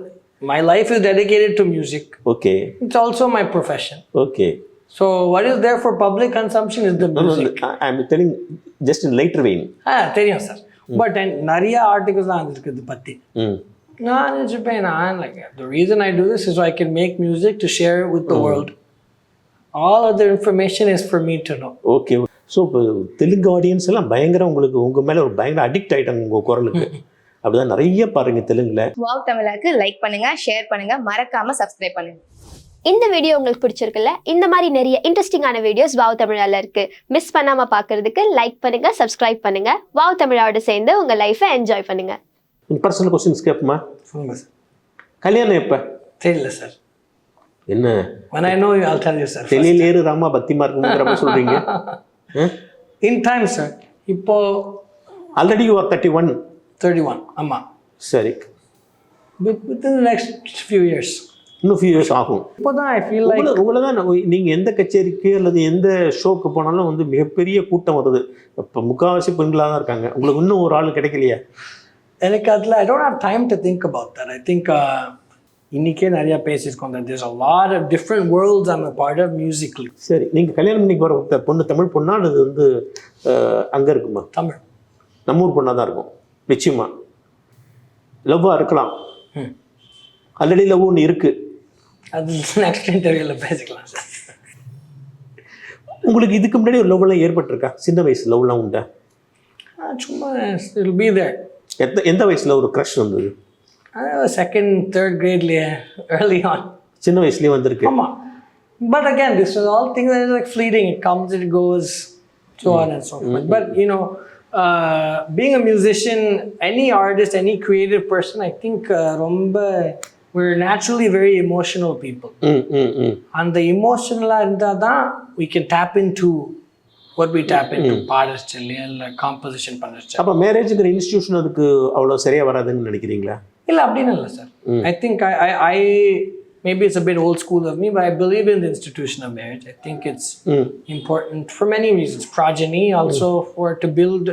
Speaker 1: my life is dedicated to music.
Speaker 2: Okay.
Speaker 1: It's also my profession.
Speaker 2: Okay.
Speaker 1: So what is there for public consumption is the music.
Speaker 2: No, I'm telling just in later vein.
Speaker 1: தெரியும் சார். பட் நிறைய articles தான் இருக்குது பற்றி. நான் நினச்சிப்பேன், like the reason I do this is so I can make music to share with the world. All other information is for me to know.
Speaker 2: Okay. So இப்போ Telugu audience எல்லாம் பயங்கர உங்களுக்கு உங்கள் மேலே ஒரு பயங்கர அடிக்ட் ஆகிட்டாங்க உங்கள் குரலுக்கு. அப்படிதான் நிறைய பாருங்க தெலுங்குல. வாவ் தமிழாக்கு லைக் பண்ணுங்க, ஷேர் பண்ணுங்க, மறக்காம சப்ஸ்கிரைப் பண்ணுங்க. இந்த வீடியோ உங்களுக்கு பிடிச்சிருக்குல்ல? இந்த மாதிரி நிறைய இன்ட்ரெஸ்டிங்கான வீடியோஸ் வாவ் தமிழால இருக்கு. மிஸ் பண்ணாம பாக்குறதுக்கு லைக் பண்ணுங்க, சப்ஸ்கிரைப் பண்ணுங்க. வாவ் தமிழோட சேர்ந்து உங்க லைஃபை என்ஜாய் பண்ணுங்க. பர்சனல் क्वेश्चंस கேட்பமா? சொல்லுங்க சார். கல்யாணம் எப்ப? தெரியல சார். என்ன? when I know you I'll tell you sir. தெரியலேரு Rama பக்தி மார்க்கம்ங்கற மாதிரி சொல்றீங்க. in time sir. இப்போ already you are 31. ஆமா. சரி. within the next few years. இன்னும் ஃபியூ இயர்ஸ் ஆகும். இப்போ தான் ஐ ஃபீல் லைக் உங்களை தான் நீங்கள் எந்த கச்சேரிக்கு அல்லது எந்த ஷோக்கு போனாலும் வந்து மிகப்பெரிய கூட்டம் வருது. இப்போ முக்கால்வாசி பெண்களாக தான் இருக்காங்க. உங்களுக்கு இன்னும் ஒரு ஆள் கிடைக்கலையா? எனக்கு அதில் I don't have time to think about that. I think இன்றைக்கே நிறையா பேசியிருக்கோம் that there's a lot of different worlds I'm a part of musically. சரி, நீங்கள் கல்யாணம் பண்ணி போகிற பொண்ணு தமிழ் பொண்ணா அது வந்து அங்கே இருக்குமா? தமிழ். நம்ம ஊர் பொண்ணாக தான் இருக்கும் நிச்சயமா. லவ்வாக இருக்கலாம், ஆல்ரெடி லவ் ஒன்று இருக்குது, அது நெக்ஸ்ட் இன்டர்வியூவில் பேசிக்கலாம் சார். உங்களுக்கு இதுக்கு முன்னாடி ஒரு லவ்லாம் ஏற்பட்டிருக்கா? சின்ன வயசு லவ்லாம் உண்டா? சும்மா இல் பி தேர். எந்த வயசில் ஒரு க்ரஷ் வந்தது? செகண்ட் தேர்ட் கிரேட்லேயே ஏர்லி ஆன். சின்ன வயசுலேயே வந்திருக்கு. ஆமாம். But again this is all things that is like fleeting. It comes, it goes, so on and so forth. But being a musician, any artist, any creative person, I think romba we're naturally very emotional people. And the emotional we can tap into what we tap into. பாடல் composition பண்ணச்சு. அப்ப மேரேஜ்ங்கிற institution அதுக்கு அவ்வளவு சரியா வராதுன்னு நினைக்கிறீங்களா? இல்ல அப்படின்னு இல்ல sir. I think
Speaker 1: maybe it's a bit old school of me, but I believe in the institution of marriage. I think it's important for many reasons. Progeny, also for to build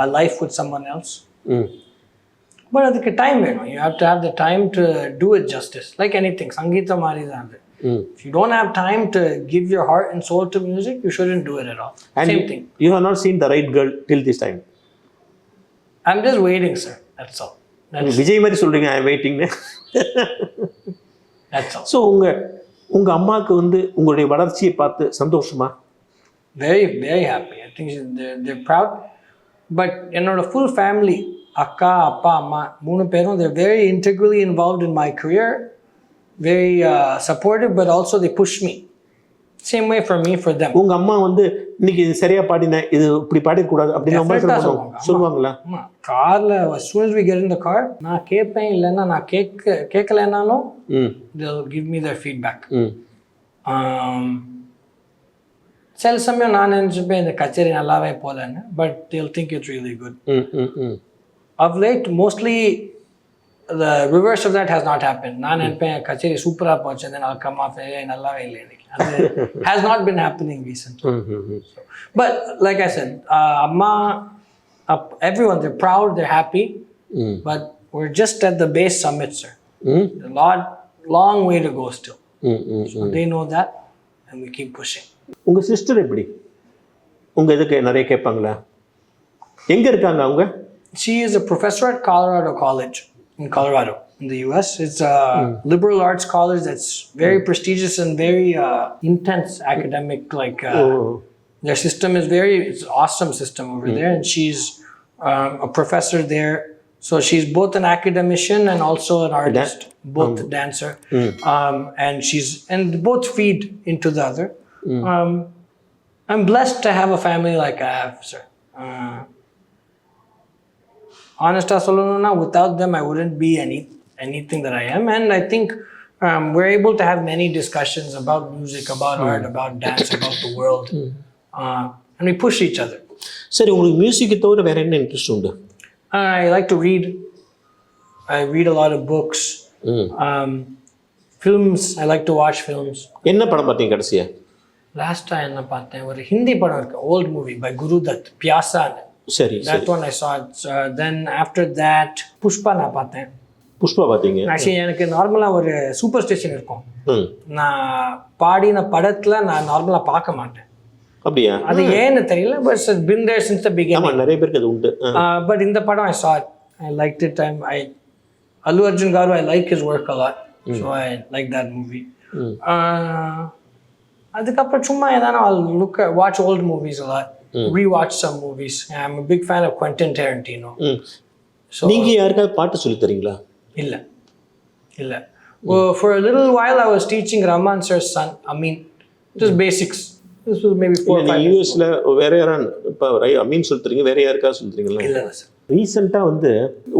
Speaker 1: a life with someone else. But adukku time venum. You have to have the time to do it justice. Like anything, sangeeta mari dhaan. If you don't have time to give your heart and soul to music, you shouldn't do it at all.
Speaker 2: And
Speaker 1: Same thing.
Speaker 2: You have not seen the right girl till this time.
Speaker 1: I'm just waiting, sir. That's all.
Speaker 2: Vijay மாதிரி சொல்றீங்க ஐ வெயிட்டிங்னு.
Speaker 1: That's all.
Speaker 2: So உங்க அம்மாவுக்கு வந்து உங்களுடைய வளர்ச்சியை பார்த்து சந்தோஷமா?
Speaker 1: Very, very happy. I think they're proud. But என்னோட full family, akka, appa, amma, மூணு பேரும், they're very integrally involved in my career. Very supportive, but also they push me. Same way for me, for them.
Speaker 2: உங்க அம்மா வந்து இன்னைக்கு இது சரியா பாடின, இது இப்படி பாடிக்கூடாது அப்படின்னு சொல்லுவாங்களா?
Speaker 1: கார்ல as soon as we get in the car, நான் கேட்பேன், இல்லைன்னா நான் கேட்கலனாலும் they'll give me their feedback. சில சமயம் நான் நினைச்சுப்பேன் இந்த கச்சேரி நல்லாவே போலன்னு, but they'll think it's really good. Of late, mostly the reverse of that has not happened. நான் நினைப்பேன் கச்சேரி சூப்பரா போச்சு, then I'll come off நல்லாவே இல்லை இன்னைக்கு. Has not been happening recently. But like I said, amma, everyone, they're proud, they're happy, but we're just at the base summit, sir. A long way to go still. So they know that, and we keep pushing.
Speaker 2: உங்க sister எப்படி? உங்க இதுக்கு நிறைய கேட்பாங்களா? எங்க இருக்காங்க அவங்க?
Speaker 1: She is a professor at Colorado College in Colorado in the US. It's a liberal arts college that's very prestigious and very intense academic. Like their system is it's an awesome system over there, and she's a professor there. So she's both an academician and also an artist, both dancer, and both feed into the other. I'm blessed to have a family like I have, sir. Honestly, without them, I wouldn't be anything that I am. And I think we're able to have many discussions about music, about art, about dance, about the world. And we push each other.
Speaker 2: சரி, உங்களுக்கு மியூசிக்கை தவிர வேற என்ன interest உண்டு?
Speaker 1: I like to read. I read a lot of books. Films, I like to watch films.
Speaker 2: என்ன படம் பார்த்தீங்க கடைசியா?
Speaker 1: லாஸ்ட்டாக என்ன பார்த்தேன், ஒரு ஹிந்தி படம் இருக்கு, ஓல்ட் மூவி பை குருதத், பியாசான்னு.
Speaker 2: சரி,
Speaker 1: that one I saw it. Then after that Pushpa நான் பார்த்தேன்.
Speaker 2: புஷ்பா பார்த்தீங்க?
Speaker 1: ஆக்சுவலி எனக்கு நார்மலாக ஒரு சூப்பர் ஸ்டேஷன் இருக்கும், நான் பாடின படத்தில் நான் நார்மலாக பார்க்க மாட்டேன்.
Speaker 2: அப்படியா? அது
Speaker 1: ஏன்னு தெரியல, but it's been there since the beginning.
Speaker 2: நிறைய பேருக்கு அது உண்டு.
Speaker 1: பட் இந்த படம் I saw it, I liked it. Allu Arjun garu, I like his work a lot, so I like that movie. அதுக்கப்புறம் சும்மா ஏதானா I'll watch old movies a lot. Rewatch some movies. I'm a big fan of Quentin Tarantino.
Speaker 2: So நீங்க யாருக்காவது பாட்டு சொல்லி தரீங்களா?
Speaker 1: இல்ல. Well, for a little while I was teaching Rahman sir's son. I mean, just basics. This was maybe 4 or 5 years. யூஎஸ்ல
Speaker 2: வேற யாரான் இப்ப அமீன் சொல்றீங்க, வேற யாருக்காவது சொல்றீங்களா?
Speaker 1: இல்ல சார்.
Speaker 2: ரீசெண்டா வந்து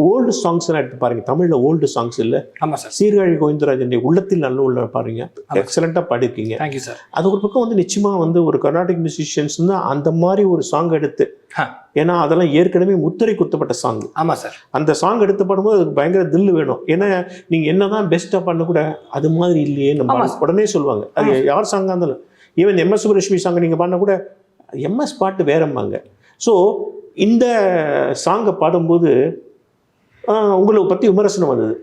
Speaker 2: ஓல்டு சாங்ஸ் எல்லாம் எடுத்து பாருங்க, தமிழ்ல ஓல்டு சாங்ஸ் இல்ல.
Speaker 1: ஆமா சார்.
Speaker 2: சீர்காழி கோவிந்தராஜன் உள்ளத்தில் நல்ல உள்ள பாருங்க, எக்ஸலண்டா பாடிருக்கீங்க.
Speaker 1: Thank you sir.
Speaker 2: அது ஒரு பக்கம் வந்து நிச்சயமா வந்து ஒரு கர்நாடிக் மியூசிஷியன்ஸ் அந்த மாதிரி ஒரு சாங் எடுத்து, ஏன்னா அதெல்லாம் ஏற்கனவே முத்திரை குத்தப்பட்ட சாங்.
Speaker 1: ஆமா சார். அந்த
Speaker 2: சாங் எடுத்து பாடும்போது அதுக்கு பயங்கர தில்லு வேணும். ஏன்னா நீங்க என்னதான் பெஸ்டா பண்ண கூட அது மாதிரி இல்லையே நம்ம உடனே சொல்லுவாங்க. அது யார் சாங்கா இருந்தாலும், ஈவன் எம்எஸ் சுப்புலட்சுமி சாங் நீங்கள் பாடினா கூட எம்எஸ் பாட்டு வேறம்பாங்க. ஸோ இந்த சாங்கை பாடும்போது உங்களை பற்றி விமர்சனம் வந்தது,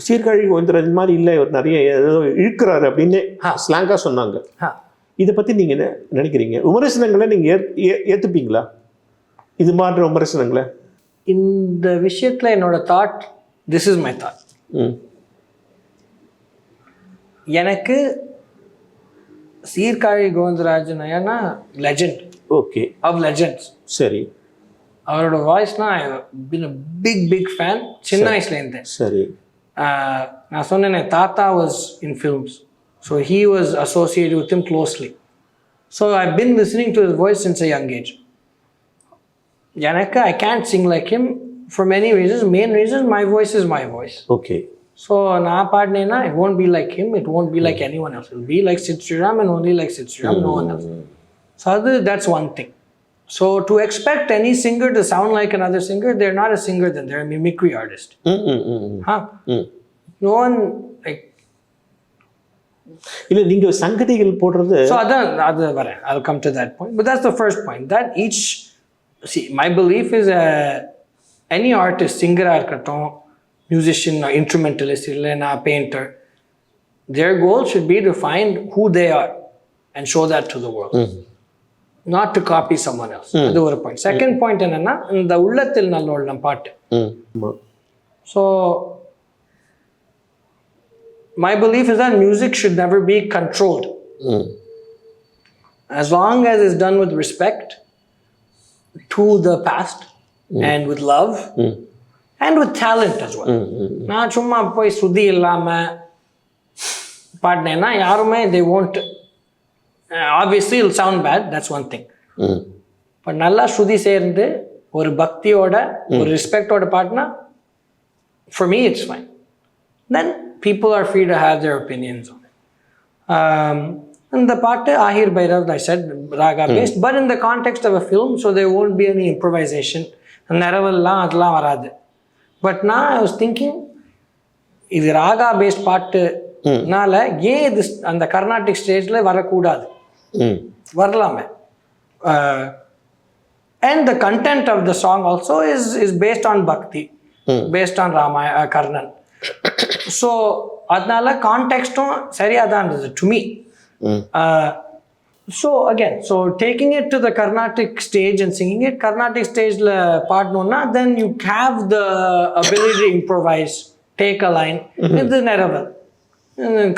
Speaker 2: சீர்காழி கோவிந்தராஜன் மாதிரி இல்லை, இவர் நிறைய ஏதோ இழுக்கிறாரு அப்படின்னு ஸ்லாங்காக சொன்னாங்க. இதை பற்றி நீங்கள் என்ன நினைக்கிறீங்க? விமர்சனங்களை நீங்கள் ஏற்றுப்பீங்களா? இது மாதிரி விமர்சனங்களை?
Speaker 1: இந்த விஷயத்தில் என்னோட thought, this is my thought. எனக்கு சீர்காழி கோவிந்தராஜன் ஐயானா லெஜெண்ட்.
Speaker 2: Okay,
Speaker 1: of legends.
Speaker 2: சரி.
Speaker 1: அவரோட வாய்ஸ்னா ஐ பின் அ பிக் ஃபேன் சின்ன வயசுலேருந்து.
Speaker 2: சரி.
Speaker 1: நான் சொன்னேன், தாத்தா was in films, so he was associated with him closely. So I been listening to his voice since a young age. எனக்கு I can't sing like him for many reasons. Main reason my voice is my voice.
Speaker 2: Okay.
Speaker 1: So நான் பாடினேன்னா it won't be like him, it won't be like anyone else. It will be like Sid Sriram and only like Sid Sriram, no one else. So that's one thing. So to expect any singer to sound like another singer, they're not a singer then, they're a mimicry artist. No one, like
Speaker 2: இல்லை நீங்கள் சங்கதிகள் போடுறது.
Speaker 1: So அது வரேன், I'll come to that point. But that's the first point. That each, see, my belief is any artist, singer-ஆ இருக்கட்டும், musician, instrumentalist, இல்லைன்னா painter, their goal should be to find who they are and show that to the world. Not to copy someone else. அது ஒரு point. Second point என்னன்னா, இந்த உள்ளத்தில் நல்ல பாட்டு. So my belief is that music should never be controlled. As long as it's done with respect to the past and with love and with talent as well. நான் சும்மா போய் சுதி இல்லாம பாடினேன்னா யாருமே they won't, obviously it'll sound bad, that's one thing. but நல்லா ஸ்ருதி சேர்ந்து ஒரு பக்தியோட ஒரு ரெஸ்பெக்டோட பாடினா, for me it's fine. Then people are free to have their opinions on it. And the part Ahir Bhairav, I said raga based, but in the context of a film, so there won't be any improvisation. And naravallam adla varadu. But now I was thinking, இது Raaga paste பாட்டுனால ஏன் இது அந்த கர்நாடிக் ஸ்டேஜ்ல வரக்கூடாது? வரலாமே. And the content of the song also is based on bhakti, based on Rahman, Karnan. So அதனால கான்டெக்ஸ்டும் சரியா தான் இருந்தது to me. So again, so taking it to the Carnatic stage and singing it, Carnatic stage la paadnona, then you have the ability to improvise, take a line. Idu neraval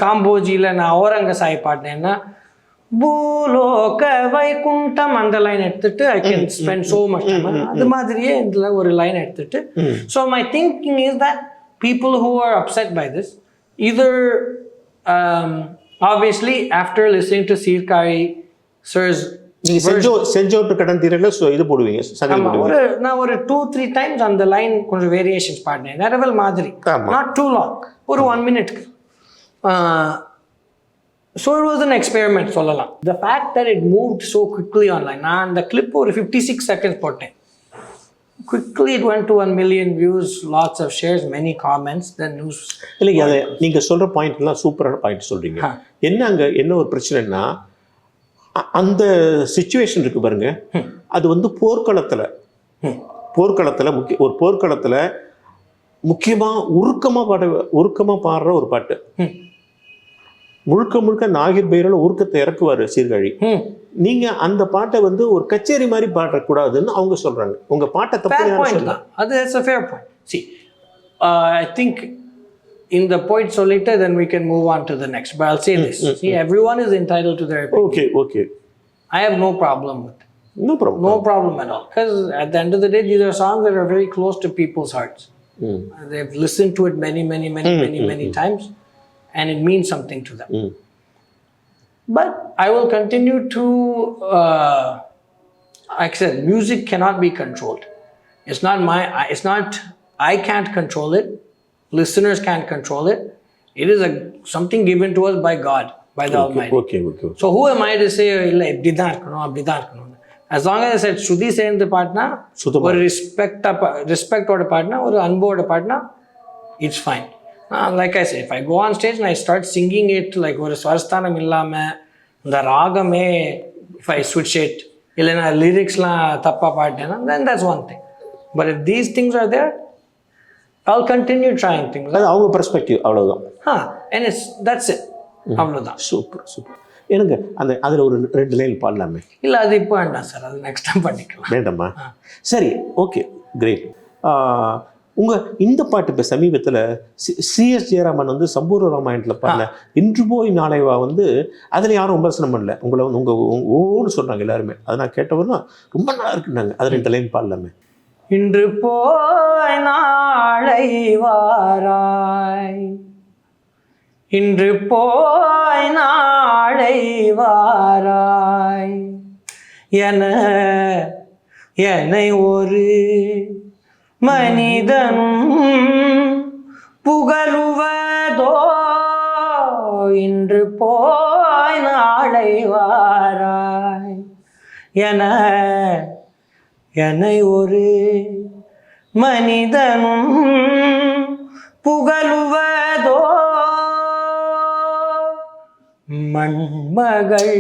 Speaker 1: Kamboji la na Auranga Sai paadnena பூலோக வைகுண்டம் அந்த line எடுத்துட்டு I can spend so much time. அது மாதிரியே இதுல ஒரு line எடுத்துட்டு, so my thinking is that people who are upset by this, either obviously after listening to Sirkari sir's
Speaker 2: செஞ்சோட்டு கடன் தீரல, so இது போடுவீங்க,
Speaker 1: நான் ஒரு 2-3 times அந்த லைன் கொஞ்சம் வேரியேஷன்ஸ் பாடினேன் நெரவல் மாதிரி, not too long, ஒரு 1 minute. So it was an experiment சொல்லலாம். The fact that it moved so quickly online, நான் அந்த கிளிப் ஒரு 56 seconds போட்டேன், quickly it went to 1 million views, lots of shares, many comments, then news.
Speaker 2: இல்லை, அதை நீங்கள் சொல்கிற பாயிண்ட்லாம் சூப்பரான பாயிண்ட் சொல்கிறீங்க. என்ன ஒரு பிரச்சனைன்னா, அந்த சிச்சுவேஷன் இருக்குது பாருங்க, அது வந்து போர்க்களத்தில் ஒரு போர்க்களத்தில் முக்கியமாக உருக்கமாக பாடுற ஒரு பாட்டு. முழுக்க நாகிர் பைரவ உருக்கத்தை இறக்குவார் சீர்காழி. நீங்க அந்த பாட்டை வந்து ஒரு கச்சேரி மாதிரி பாடக்கூடாதுன்னு அவங்க சொல்றாங்க. உங்க பாட்டை தப்பு.
Speaker 1: That's a fair point. See, I think in the point solita, then we can move on to the next. But I'll say this. See, everyone is entitled to their opinion. Okay. I have no problem with it. No problem at all. Because at the end of the day, these are songs that are very close to people's hearts. They've listened to it many times. And it means something to them. But I will continue to, like I said, music cannot be controlled. It's not, I can't control it. Listeners can't control it. It is something given to us by God, by the Almighty. Okay. So who am I to say, abdidhan irukano. As long as I said, Shruti சேர்ந்து பாடினா, ஒரு ரெஸ்பெக்டோட பாடினா, ஒரு அன்போட பாடினா, it's fine. Like I said, if I go on stage and I start singing it like ஒரு ஸ்வரஸ்தானம் இல்லாம இந்த ராகமே, if I switch it, இல்லைன்னா லிரிக்ஸ்லாம் தப்பா பாடிட்டேன்னா, then that's one thing. But if these things are there, I'll continue trying things.
Speaker 2: அது அவங்க perspective, அவ்வளவுதான்.
Speaker 1: And that's it. அவ்வளவுதான்.
Speaker 2: Super. எனக்கு அதில் ஒரு 2 லைன் பாடலாமே? இல்லை,
Speaker 1: அது இப்போ வேண்டாம் சார், அது நெக்ஸ்ட் டைம் பண்ணிக்கலாம்.
Speaker 2: வேண்டாமா? சரி, ஓகே, கிரேட். இந்த பாட்டு இப்போ சமீபத்தில் சிஎஸ் ஜெயராமன் வந்து சம்பூர்ண ராமாயணத்தில் பாடின இன்று போய் நாளைவா வந்து அதில் யாரும் விமர்சனம் பண்ணல, உங்களை வந்து ஓன்னு சொன்னாங்க எல்லாருமே. அதை நான் கேட்டவர்னா ரொம்ப நல்லா இருக்குன்னாங்க. அது 2 லைன் பாடலாமே?
Speaker 1: இன்று போய் நாளை வாராய், இன்று போய் நாளை வாராய், என்னை ஒரு மனிதனும் புகழுவதோ, இன்று போய் நாளை வாராய், என்னை ஒரு மனிதனும் புகழுவதோ. மண்மகள்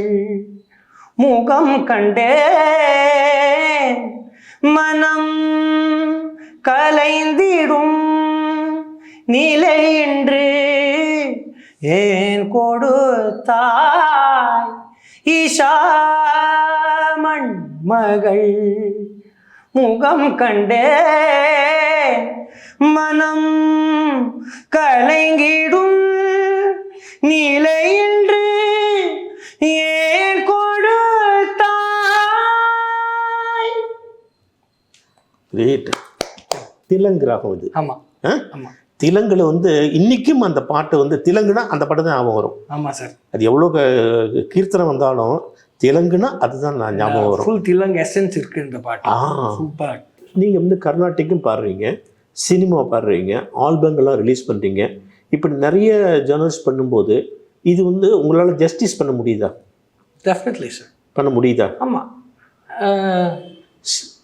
Speaker 1: முகம் கண்டேன் மனம் கலைந்திடும் நிலையின்று ஏன் கொடுத்தாய் ஈஷா மண்மகள் முகம் கண்டேன் மனம் கலைங்கிடும் நிலையின்று ஏன் கொடுத்தாய்.
Speaker 2: கிரேட். திலங்கு ராகம் இது.
Speaker 1: ஆமா ஆமா.
Speaker 2: திலங்குல வந்து இன்னைக்கும் அந்த பாட்டு வந்து திலங்குனா அந்த பாட்டு தான் ஞாபகம் வரும்.
Speaker 1: ஆமா சார்.
Speaker 2: அது எவ்வளோ கீர்த்தனை வந்தாலும் திலங்குனா அதுதான் நான் ஞாபகம் வரும்.
Speaker 1: ஃபுல் திலங்கு எசன்ஸ் இருக்கு இந்த பாட்டு. சூப்பர்.
Speaker 2: நீங்கள் வந்து கர்நாடிக்கும் பாடுறீங்க, சினிமா பாடுறீங்க, ஆல்பங்கெல்லாம் ரிலீஸ் பண்ணுறீங்க, இப்படி நிறைய ஜேர்னல்ஸ் பண்ணும்போது இது வந்து உங்களால் ஜஸ்டிஸ் பண்ண முடியுதா?
Speaker 1: Definitely sir.
Speaker 2: பண்ண முடியுதா?
Speaker 1: ஆமாம்.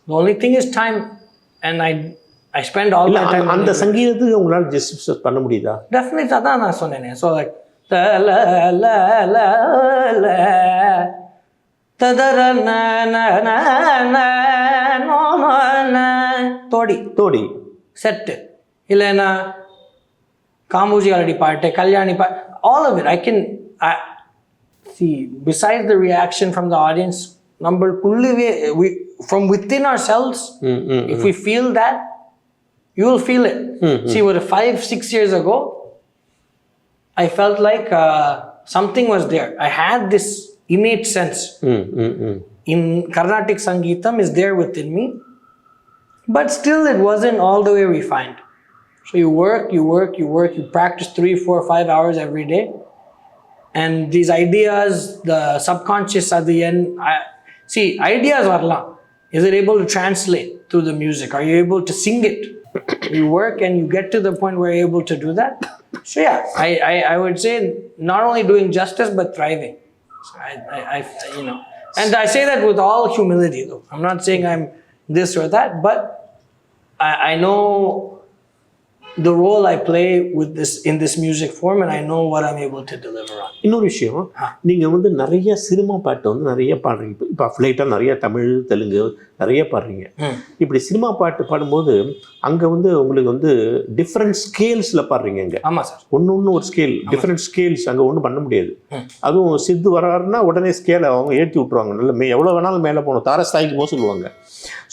Speaker 1: The only thing is time and I spend all my time.
Speaker 2: அந்த சங்கீதத்துக்கு உங்களால் ஜஸ்டிஸ் பண்ண முடியுதா?
Speaker 1: டெஃபினெட்லி அதான் நான் சொன்னேனே. So like Todi
Speaker 2: Todi
Speaker 1: set இல்லைன்னா காம்பூஜி ஆல்ரெடி பாட்டு, கல்யாணி பாட்டு, all of it. I can see, besides the reaction from the audience, from within ourselves, if we feel that, you will feel it. See, 5-6 years ago, I felt like something was there. I had this innate sense in Carnatic Sangeetam is there within me, but still it wasn't all the way refined. So you work, you practice 3, 4, 5 hours every day. And these ideas, the subconscious at the end, see, ideas varla. Is it able to translate through the music? Are you able to sing it? You work and you get to the point where you're able to do that. So yeah, I would say not only doing justice, but thriving. So I you know, and I say that with all humility though. I'm not saying I'm this or that, but I know the role I play with this in this music form, and I know what I'm able to deliver on.
Speaker 2: இன்னொரு விஷயம், நீங்கள் வந்து நிறைய cinema பாட்டு வந்து நிறைய பாடுறீங்க. இப்போ ஃப்ளைட்டாக நிறைய தமிழ், தெலுங்கு நிறைய பாடுறீங்க. இப்படி சினிமா பாட்டு பாடும்போது அங்கே வந்து உங்களுக்கு வந்து டிஃப்ரெண்ட் ஸ்கேல்ஸில் பாடுறீங்க. அங்கே
Speaker 1: ஆமாம் சார்.
Speaker 2: ஒன்று ஒரு ஸ்கேல், டிஃப்ரெண்ட் ஸ்கேல்ஸ் அங்கே ஒன்றும் பண்ண முடியாது. அதுவும் சித்து வராருன்னா உடனே ஸ்கேலை அவங்க ஏற்றி விட்ருவாங்க. நல்ல எவ்வளோ வேணாலும் மேலே போகணும், தாரஸ்தாய்க்கு போக சொல்லுவாங்க.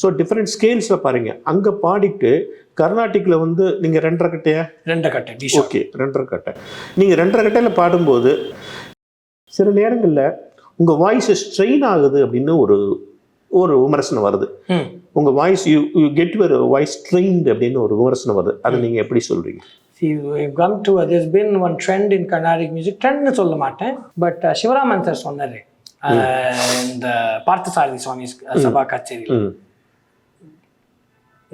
Speaker 2: ஸோ டிஃப்ரெண்ட் ஸ்கேல்ஸில் பாருங்க. அங்கே பாடிட்டு கர்நாடிக்கில் வந்து நீங்கள் 2.5 கட்டையா?
Speaker 1: 2 கட்டை.
Speaker 2: ஓகே, 2.5 கட்டை. நீங்கள் 2.5 கட்டையில் பாடும்போது சில நேரங்களில் உங்கள் வாய்ஸ் ஸ்ட்ரெயின் ஆகுது அப்படின்னு ஒரு விமர்சனம் வருது. உங்கள் voice you get your voice strained அப்படின்னு ஒரு விமர்சனம் வருது. அதை நீங்கள் எப்படி சொல்கிறீங்க?
Speaker 1: See, we've come to there's been one trend in Carnatic music. Trend சொல்ல மாட்டேன், பட் சிவராமன் சார் சொன்னாரு இந்த பார்த்தசாரதி சுவாமி சபா கச்சேரியில்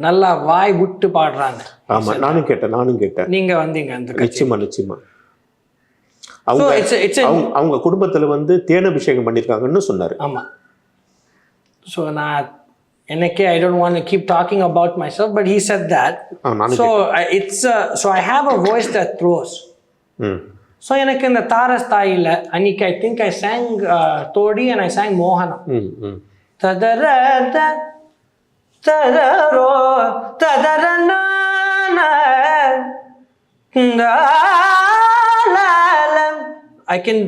Speaker 1: நல்லா வாய் விட்டு பாடுறாங்க.
Speaker 2: ஆமா, நானும் கேட்டேன்.
Speaker 1: நீங்க வந்தீங்க அந்த
Speaker 2: நிச்சயமா. அவங்க குடும்பத்துல வந்து தேனபிஷேகம் பண்ணிருக்காங்கன்னு சொன்னாரு.
Speaker 1: ஆமா. ஸோ நான் எனக்கே I don't want to keep talking about myself, but he said that. So I have a voice that throws. So எனக்கு இந்த தாரஸ்தாயில அன்னைக்கு I think I sang Todi and I sang மோகனம். ததரத ததரோ ததரன I can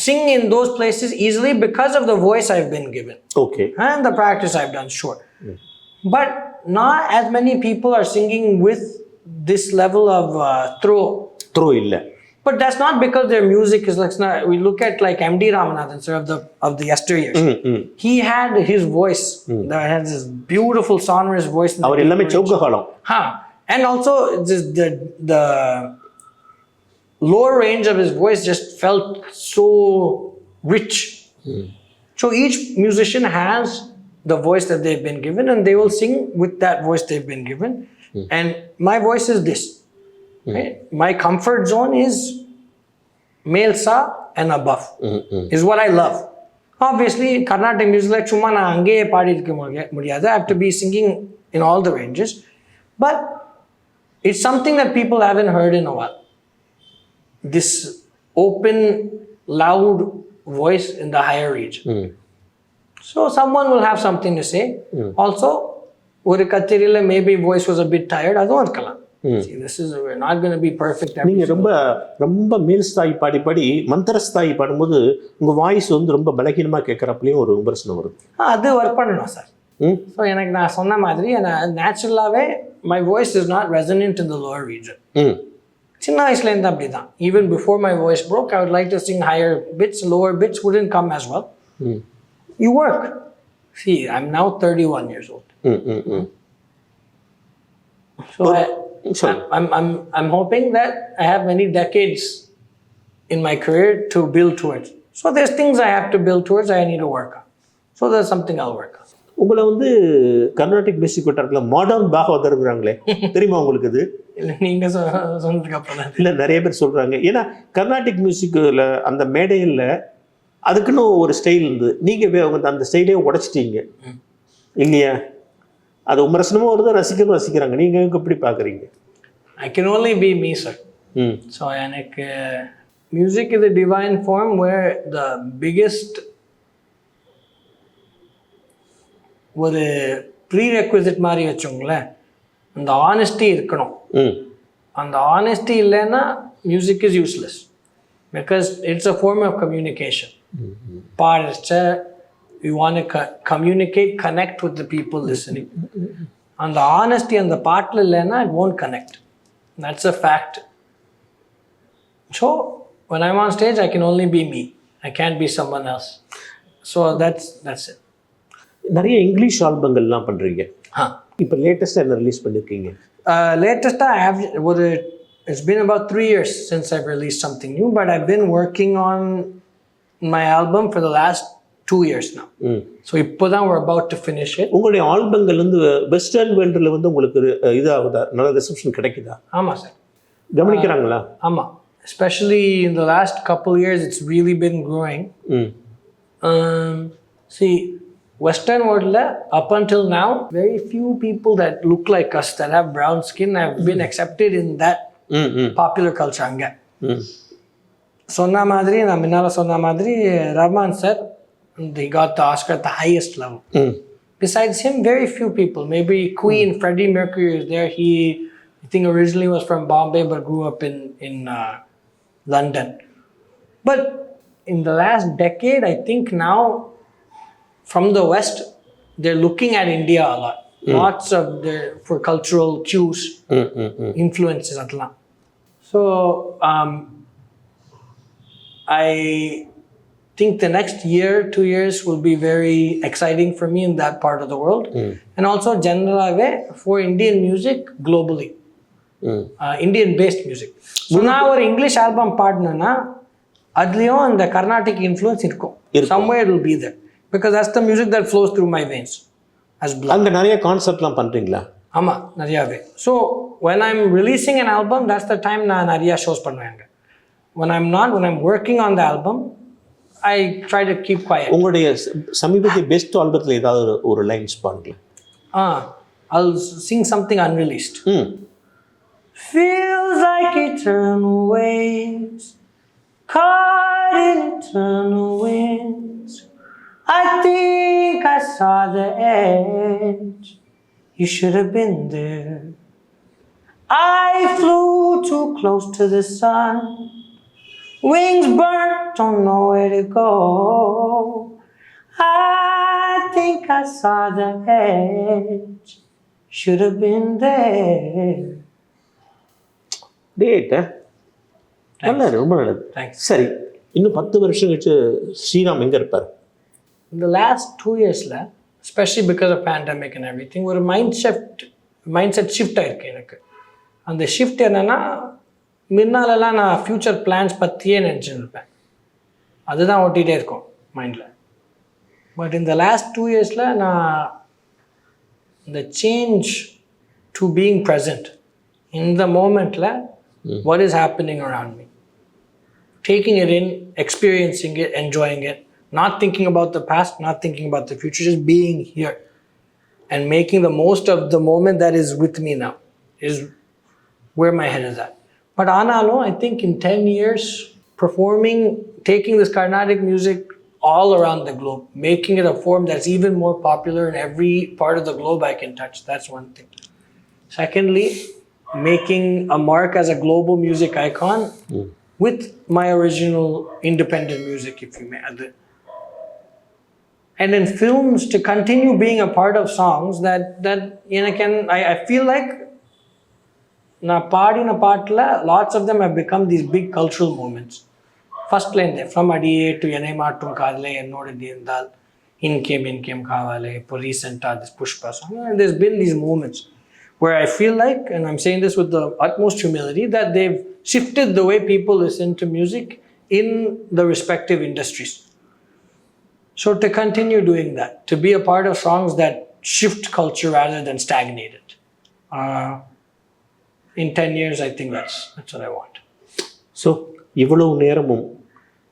Speaker 1: sing in those places easily because of the voice I've been given.
Speaker 2: Okay.
Speaker 1: And the practice I've done, sure. But not as many people are singing with this level of throw illa. But that's not because their music is like, we look at like M.D. Ramanathan, sir, of the yesteryears. He had his voice. That has this beautiful sonorous voice.
Speaker 2: Our ellame chaukahalam.
Speaker 1: And also just the lower range of his voice just felt so rich. So each musician has the voice that they've been given, and they will sing with that voice they've been given. And my voice is this. Right? My comfort zone is male sa and above. Is what I love. Obviously, Carnatic music like chumma na ange paadirukke mudiyadhu. I have to be singing in all the ranges. But it's something that people haven't heard in a while. This open loud voice in the higher region. So someone will have something to say. Also, ஒரு கச்சேரியில maybe voice was a bit tired, அதுவும் இருக்கலாம். See, we're not going to be perfect.
Speaker 2: நீங்க ரொம்ப ரொம்ப மேல் ஸ்தாயி பாடி மந்திர ஸ்தாயி பாடும்போது உங்க வாய்ஸ் வந்து ரொம்ப பலகீனமா கேட்கறப்பலையும் ஒரு விமர்சனம் வருது.
Speaker 1: அது ஒர்க் பண்ணணும் சார். ஸோ எனக்கு நான் சொன்ன மாதிரி நேச்சுரலாகவே my voice is not resonant in the lower region. சின்ன வயசுலேருந்து அப்படி தான். Even before my voice broke, I would like to sing higher bits, lower bits wouldn't come as well. You work. See, I'm now 31 years old. So I'm hoping that I have many decades in my career to build towards. So there's things I have to build towards, I need to work on. So there's something I'll work on.
Speaker 2: உங்களை வந்து Carnatic music வட்டாரத்தில் modern பாகவதர்ங்கிறாங்களே, தெரியுமா உங்களுக்கு? இது
Speaker 1: இல்லை, நீங்கள் சொன்னதுக்கு அப்புறம்
Speaker 2: இல்லை, நிறைய பேர் சொல்கிறாங்க. ஏன்னா கர்நாடிக் மியூசிக்கில் அந்த மேடையில் அதுக்குன்னு ஒரு ஸ்டைல் இருந்து நீங்கள் அந்த ஸ்டைலே உடைச்சிட்டீங்க இல்லையா? அது விமர்சனமும் வருது, ரசிக்கிறாங்க. நீங்கள் எப்படி பார்க்குறீங்க?
Speaker 1: I can only be me, sir. So எனக்கு music is a divine form where the biggest ஒரு ப்ரீரெக்விசிட் மாதிரி வச்சோங்களேன், அந்த ஆனஸ்டி இருக்கணும். அந்த ஆனஸ்டி இல்லைன்னா music is useless, because it's a form of communication. பாடுச்ச you want to communicate, connect with the people listening. அந்த honesty அந்த பாட்டில் இல்லைன்னா it won't connect. That's a fact. So when I'm on stage, I can only be me. I can't be someone else. So that's it.
Speaker 2: நிறைய English ஆல்பங்கள்லாம் பண்ணுறீங்க. இப்போ லேட்டஸ்ட்டாக என்ன release பண்ணியிருக்கீங்க?
Speaker 1: லேட்டஸ்ட்டாக I have it's been about 3 years since I've released something new, but I've been working on my album for the last 2 years now. So இப்போ தான் we're about to finish it.
Speaker 2: உங்களுடைய ஆல்பங்கள் வந்து வெஸ்டர்ன் வேர்ல்டில் வந்து உங்களுக்கு இதாகுதா, நல்ல ரிசப்ஷன் கிடைக்குதா?
Speaker 1: ஆமாம் சார்,
Speaker 2: கவனிக்கிறாங்களா?
Speaker 1: ஆமாம், especially in the last couple years it's really been growing. See, Western world, up until now, very few people that look like us, that have brown skin, have been accepted in that popular culture. Anga. Sonna madri, na minala sonna madri, Rahman sir, he got the Oscar at the highest level. Besides him, very few people. Maybe Queen, Freddie Mercury is there. He, I think originally was from Bombay, but grew up in London. But in the last decade, I think now, from the West, they're looking at India a lot. Lots of for cultural cues, influences. So I think the next year, 2 years will be very exciting for me in that part of the world. And also generally for Indian music globally. Indian-based music. So now our English album partner, adliyum and the Carnatic influence irko. Somewhere it will be there. Because that's the music that flows through my veins as blood.
Speaker 2: அங்க நிறைய கான்செப்ட்லாம் பண்றீங்களா?
Speaker 1: ஆமா, நிறையவே. So when I'm releasing an album, that's the time நான் நிறைய shows பண்ணுவேன். When I'm working on the album, I try to keep quiet.
Speaker 2: உங்களுடைய சமீபத்திய பெஸ்ட் ஆல்பத்துல ஏதாவது ஒரு லைன்ஸ் பாடுங்க.
Speaker 1: I'll sing something unreleased. Feels like eternal waves, caught in eternal winds. I think I saw the edge. You should have been there. I flew too close to the sun. Wings burnt, don't know where to go. I think I saw the edge. Should have been there.
Speaker 2: Date நல்லது, ரொம்ப நல்லது. சரி, இன்னும் 10 வருஷம் கழிச்சு ஸ்ரீராம் எங்க இருப்பார்?
Speaker 1: In the last 2 years, especially because of pandemic and everything, ஒரு mindset shift ஆயிருக்கு எனக்கு. அந்த ஷிஃப்ட் என்னன்னா, முன்னாலெல்லாம் நான் ஃபியூச்சர் பிளான்ஸ் பற்றியே நினச்சிட்டு இருப்பேன், அதுதான் ஓட்டிகிட்டே இருக்கும் மைண்டில். பட் இந்த லாஸ்ட் 2 இயர்ஸில் நான் இந்த change to being present in the momentல what is happening around me, taking it in, experiencing it, enjoying it, not thinking about the past, not thinking about the future, just being here and making the most of the moment that is with me now is where my head is at. But Analo, I think in 10 years, performing taking this Carnatic music all around the globe, making it a form that's even more popular in every part of the globe I can touch. That's one thing. Secondly, making a mark as a global music icon with my original independent music, if you may. And in films, to continue being a part of songs that I feel like நான் பாடின பாட்டில் lots of them have become these big cultural moments. ஃபர்ஸ்ட்லேருந்து from அடியே to என்னை மாற்றும் காதலே என்னோட நீர்ந்தால் இன்கேம் காவாலே இப்போ ரீசெண்டாக this Pushpa song and there's been these moments where I feel like, and I'm saying this with the utmost humility, that they've shifted the way people listen to music in the respective industries. So to continue doing that, to be a part of songs that shift culture rather than stagnate it. In 10 years, I think that's what I want.
Speaker 2: So இவ்வளவு நேரமும்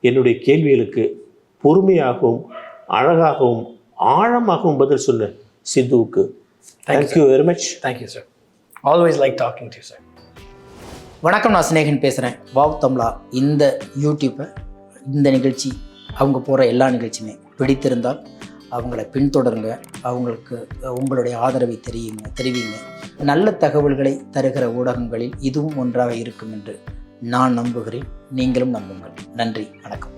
Speaker 2: என்னுடைய கேள்விகளுக்கு பொறுமையாகவும் அழகாகவும் ஆழமாகவும் பதில் சொன்ன சித்துவுக்கு thank you very much.
Speaker 1: Thank you, sir. Always like talking to you, sir.
Speaker 3: வணக்கம், நான் சிநேகன் பேசுகிறேன். வாவ் தமிழா இந்த யூடியூப்பை, இந்த நிகழ்ச்சி, அவங்க போகிற எல்லா நிகழ்ச்சியுமே பிடித்திருந்தால் அவங்கள பின்தொடருங்க, அவங்களுக்கு உங்களுடைய ஆதரவை தெரிவிங்க. நல்ல தகவல்களை தருகிற ஊடகங்களில் இதுவும் ஒன்றாக இருக்கும் என்று நான் நம்புகிறேன். நீங்களும் நம்புங்கள். நன்றி, வணக்கம்.